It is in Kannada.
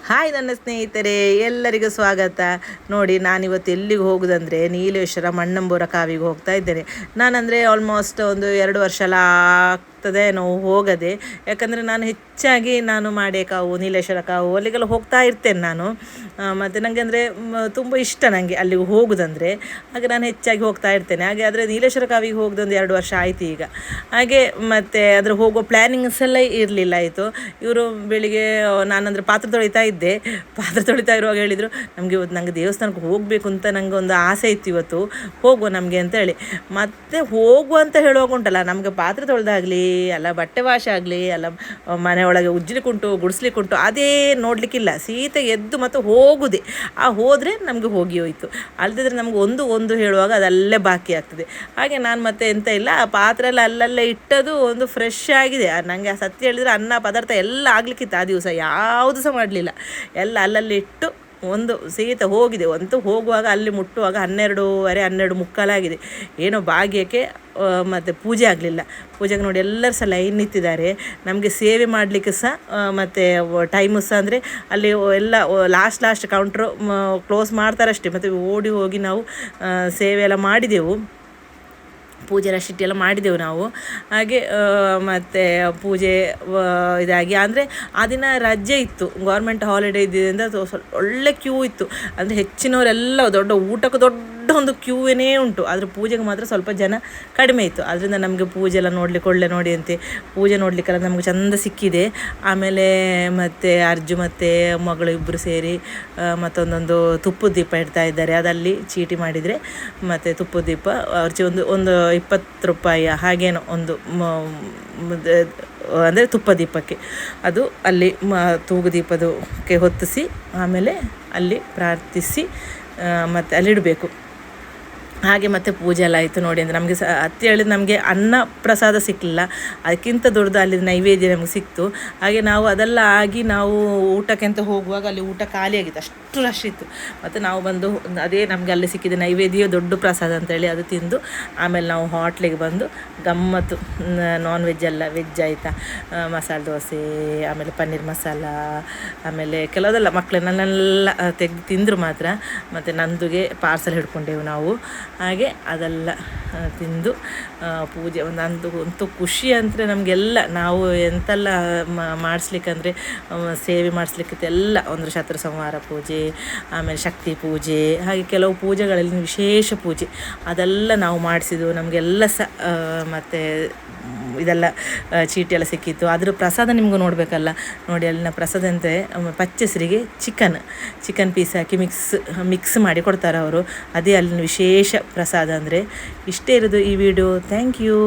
ಹಾಯ್ ನನ್ನ ಸ್ನೇಹಿತರೆ, ಎಲ್ಲರಿಗೂ ಸ್ವಾಗತ. ನೋಡಿ, ನಾನಿವತ್ತು ಎಲ್ಲಿಗೆ ಹೋಗೋದಂದರೆ ನೀಲೇಶ್ವರ ಮಣ್ಣಂಬೂರ ಕಾವಿಗೆ ಹೋಗ್ತಾ ಇದ್ದೇನೆ. ನಾನಂದರೆ ಆಲ್ಮೋಸ್ಟ್ ಒಂದು 2 ವರ್ಷ ಎಲ್ಲ ಆಗ್ತದೆ ನಾವು ಹೋಗದೆ. ಯಾಕಂದರೆ ನಾನು ಹೆಚ್ಚಾಗಿ ಮಾಡಿ ಕಾವು, ನೀಲೇಶ್ವರ ಕಾವು ಅಲ್ಲಿಗೆಲ್ಲ ಹೋಗ್ತಾ ಇರ್ತೇನೆ ನಾನು. ಮತ್ತು ನನಗೆ ಅಂದರೆ ತುಂಬ ಇಷ್ಟ ನನಗೆ ಅಲ್ಲಿಗೆ ಹೋಗೋದಂದರೆ. ಹಾಗೆ ನಾನು ಹೆಚ್ಚಾಗಿ ಹೋಗ್ತಾ ಇರ್ತೇನೆ. ಹಾಗೆ ಆದರೆ ನೀಲೇಶ್ವರ ಕಾವಿಗೆ ಹೋಗೋದೊಂದು 2 ವರ್ಷ ಆಯಿತು ಈಗ. ಹಾಗೆ ಮತ್ತು ಅದರ ಹೋಗೋ ಪ್ಲ್ಯಾನಿಂಗ್ಸ್ ಎಲ್ಲ ಇರಲಿಲ್ಲ ಆಯಿತು. ಇವರು ಬೆಳಿಗ್ಗೆ ನಾನಂದರೆ ಪಾತ್ರೆ ತೊಳಿತಾ ಇದ್ದೆ. ಪಾತ್ರೆ ತೊಳಿತಾ ಇರುವಾಗ ಹೇಳಿದರು, ನಮಗೆ ಇವತ್ತು ನನಗೆ ದೇವಸ್ಥಾನಕ್ಕೆ ಹೋಗಬೇಕು ಅಂತ ನನಗೆ ಒಂದು ಆಸೆ ಇತ್ತು, ಇವತ್ತು ಹೋಗುವ ನಮಗೆ ಅಂತೇಳಿ. ಮತ್ತು ಹೋಗುವ ಅಂತ ಹೇಳುವಾಗ ಉಂಟಲ್ಲ, ನಮಗೆ ಪಾತ್ರೆ ತೊಳೆದಾಗಲಿ ಅಲ್ಲ ಬಟ್ಟೆ ವಾಶ್ ಆಗಲಿ ಅಲ್ಲ ಮನೆಯೊಳಗೆ ಉಜ್ಜಲಿಕ್ಕುಂಟು ಗುಡಿಸ್ಲಿಕ್ಕುಂಟು ಅದೇ ನೋಡಲಿಕ್ಕಿಲ್ಲ. ಸೀತೆ ಎದ್ದು ಮತ್ತು ಹೋಗುದೆ. ಹೋದರೆ ನಮಗೆ ಹೋಗಿ ಹೋಯಿತು. ಅಲ್ಲದಿದ್ರೆ ನಮಗೆ ಒಂದು ಹೇಳುವಾಗ ಅದಲ್ಲೇ ಬಾಕಿ ಆಗ್ತದೆ. ಹಾಗೆ ನಾನು ಮತ್ತೆ ಎಂತ ಇಲ್ಲ, ಆ ಪಾತ್ರೆ ಎಲ್ಲ ಅಲ್ಲಲ್ಲೇ ಇಟ್ಟದು ಒಂದು ಫ್ರೆಶ್ ಆಗಿದೆ. ನನಗೆ ಸತ್ಯ ಹೇಳಿದರೆ ಅನ್ನ ಪದಾರ್ಥ ಎಲ್ಲ ಆಗಲಿಕ್ಕಿತ್ತು. ಆ ದಿವಸ ಯಾವುದು ಸಹ ಮಾಡಲಿಲ್ಲ, ಎಲ್ಲ ಅಲ್ಲಲ್ಲಿ ಇಟ್ಟು ಒಂದು ಸೀತೆ ಹೋಗಿದೆ. ಅಂತೂ ಹೋಗುವಾಗ ಅಲ್ಲಿ ಮುಟ್ಟುವಾಗ 12:30 12:45 ಏನೋ ಭಾಗ್ಯಕ್ಕೆ ಮತ್ತು ಪೂಜೆ ಆಗಲಿಲ್ಲ. ಪೂಜೆಗೆ ನೋಡಿ ಎಲ್ಲರೂ ಸಹ ಲೈನ್ ನಿಂತಿದ್ದಾರೆ. ನಮಗೆ ಸೇವೆ ಮಾಡಲಿಕ್ಕೆ ಸಹ ಮತ್ತು ಟೈಮು ಸಹ ಅಂದರೆ ಅಲ್ಲಿ ಎಲ್ಲ ಲಾಸ್ಟ್ ಕೌಂಟ್ರು ಕ್ಲೋಸ್ ಮಾಡ್ತಾರಷ್ಟೇ. ಮತ್ತು ಓಡಿ ಹೋಗಿ ನಾವು ಸೇವೆ ಎಲ್ಲ ಮಾಡಿದೆವು, ಪೂಜೆ ರಶಿಟ್ಟಿ ಎಲ್ಲ ಮಾಡಿದೆವು ನಾವು. ಹಾಗೆ ಮತ್ತು ಪೂಜೆ ಇದಾಗಿ ಅಂದರೆ ಆ ದಿನ ರಜೆ ಇತ್ತು, ಗೌರ್ಮೆಂಟ್ ಹಾಲಿಡೇ ಇದ್ದಿದ್ದರಿಂದ ಒಳ್ಳೆ ಕ್ಯೂ ಇತ್ತು. ಅಂದರೆ ಹೆಚ್ಚಿನವರೆಲ್ಲ ದೊಡ್ಡ ಊಟಕ್ಕೆ ದೊಡ್ಡ ಒಂದು ಕ್ಯೂನೇ ಉಂಟು. ಆದರೆ ಪೂಜೆಗೆ ಮಾತ್ರ ಸ್ವಲ್ಪ ಜನ ಕಡಿಮೆ ಇತ್ತು. ಅದರಿಂದ ನಮಗೆ ಪೂಜೆ ಎಲ್ಲ ನೋಡಲಿಕ್ಕೆ ಒಳ್ಳೆ ನೋಡಿ ಅಂತೆ ಪೂಜೆ ನೋಡಲಿಕ್ಕೆಲ್ಲ ನಮಗೆ ಚೆಂದ ಸಿಕ್ಕಿದೆ. ಆಮೇಲೆ ಮತ್ತು ಅರ್ಜು ಮತ್ತು ಮಗಳು ಇಬ್ಬರು ಸೇರಿ ಮತ್ತೊಂದೊಂದು ತುಪ್ಪದ ದೀಪ ಇಡ್ತಾ ಇದ್ದಾರೆ. ಅದಲ್ಲಿ ಚೀಟಿ ಮಾಡಿದರೆ ಮತ್ತು ತುಪ್ಪದ ದೀಪ ಒಂದು 20 ರೂಪಾಯಿ ಹಾಗೇನೋ ಒಂದು ಅಂದರೆ ತುಪ್ಪ ದೀಪಕ್ಕೆ ಅದು ಅಲ್ಲಿ ತೂಗು ದೀಪದಕ್ಕೆ ಹೊತ್ತಿಸಿ ಆಮೇಲೆ ಅಲ್ಲಿ ಪ್ರಾರ್ಥಿಸಿ ಮತ್ತು ಅಲ್ಲಿಡಬೇಕು. ಹಾಗೆ ಮತ್ತು ಪೂಜೆ ಎಲ್ಲ ಆಯಿತು ನೋಡಿ. ಅಂದರೆ ನಮಗೆ ಹತ್ತಿ ಹೇಳಿದ್ರೆ ನಮಗೆ ಅನ್ನ ಪ್ರಸಾದ ಸಿಕ್ಕಲಿಲ್ಲ, ಅದಕ್ಕಿಂತ ದೊಡ್ಡದು ಅಲ್ಲಿ ನೈವೇದ್ಯ ನಮಗೆ ಸಿಕ್ತು. ಹಾಗೆ ನಾವು ಅದೆಲ್ಲ ಆಗಿ ನಾವು ಊಟಕ್ಕೆ ಅಂತ ಹೋಗುವಾಗ ಅಲ್ಲಿ ಊಟ ಖಾಲಿಯಾಗಿತ್ತು, ಅಷ್ಟು ರಶ್ ಇತ್ತು. ಮತ್ತು ನಾವು ಬಂದು ಅದೇ ನಮಗೆ ಅಲ್ಲಿ ಸಿಕ್ಕಿದ ನೈವೇದ್ಯ ದೊಡ್ಡ ಪ್ರಸಾದ ಅಂತೇಳಿ ಅದು ತಿಂದು ಆಮೇಲೆ ನಾವು ಹೋಟ್ಲಿಗೆ ಬಂದು ಗಮ್ಮತ್ತು. ನಾನ್ ವೆಜ್ ಅಲ್ಲ, ವೆಜ್ ಆಯಿತಾ, ಮಸಾಲೆ ದೋಸೆ, ಆಮೇಲೆ ಪನ್ನೀರ್ ಮಸಾಲ, ಆಮೇಲೆ ಕೆಲವುದೆಲ್ಲ ಮಕ್ಕಳನ್ನೆಲ್ಲ ತೆಗೆದು ತಿಂದರು ಮಾತ್ರ. ಮತ್ತು ನಂದುಗೆ ಪಾರ್ಸಲ್ ಹಿಡ್ಕೊಂಡೆವು ನಾವು. ಹಾಗೆ ಅದೆಲ್ಲ ತಿಂದು ಪೂಜೆ ಅಂತೂ ಖುಷಿ ಅಂದರೆ ನಮಗೆಲ್ಲ ನಾವು ಎಂತೆಲ್ಲ ಮಾಡಿಸ್ಲಿಕ್ಕಂದರೆ ಸೇವೆ ಮಾಡಿಸ್ಲಿಕ್ಕೆ ಎಲ್ಲ ಒಂದು ಶತ್ರು ಸಂಹಾರ ಪೂಜೆ, ಆಮೇಲೆ ಶಕ್ತಿ ಪೂಜೆ, ಹಾಗೆ ಕೆಲವು ಪೂಜೆಗಳಲ್ಲಿ ವಿಶೇಷ ಪೂಜೆ ಅದೆಲ್ಲ ನಾವು ಮಾಡಿಸಿದ್ದು ನಮಗೆಲ್ಲ ಸಹ. ಮತ್ತು ಇದೆಲ್ಲ ಚೀಟಿ ಎಲ್ಲ ಸಿಕ್ಕಿತ್ತು. ಅದರ ಪ್ರಸಾದ ನಿಮಗೂ ನೋಡಬೇಕಲ್ಲ, ನೋಡಿ ಅಲ್ಲಿನ ಪ್ರಸಾದ ಅಂತೆ ಪಚ್ಚೆಸರಿಗೆ ಚಿಕನ್ ಪೀಸ್ ಹಾಕಿ ಮಿಕ್ಸ್ ಮಾಡಿ ಕೊಡ್ತಾರೆ ಅವರು. ಅದೇ ಅಲ್ಲಿನ ವಿಶೇಷ ಪ್ರಸಾದ. ಅಂದರೆ ಇಷ್ಟೇ ಇರೋದು ಈ ವಿಡಿಯೋ. Thank you.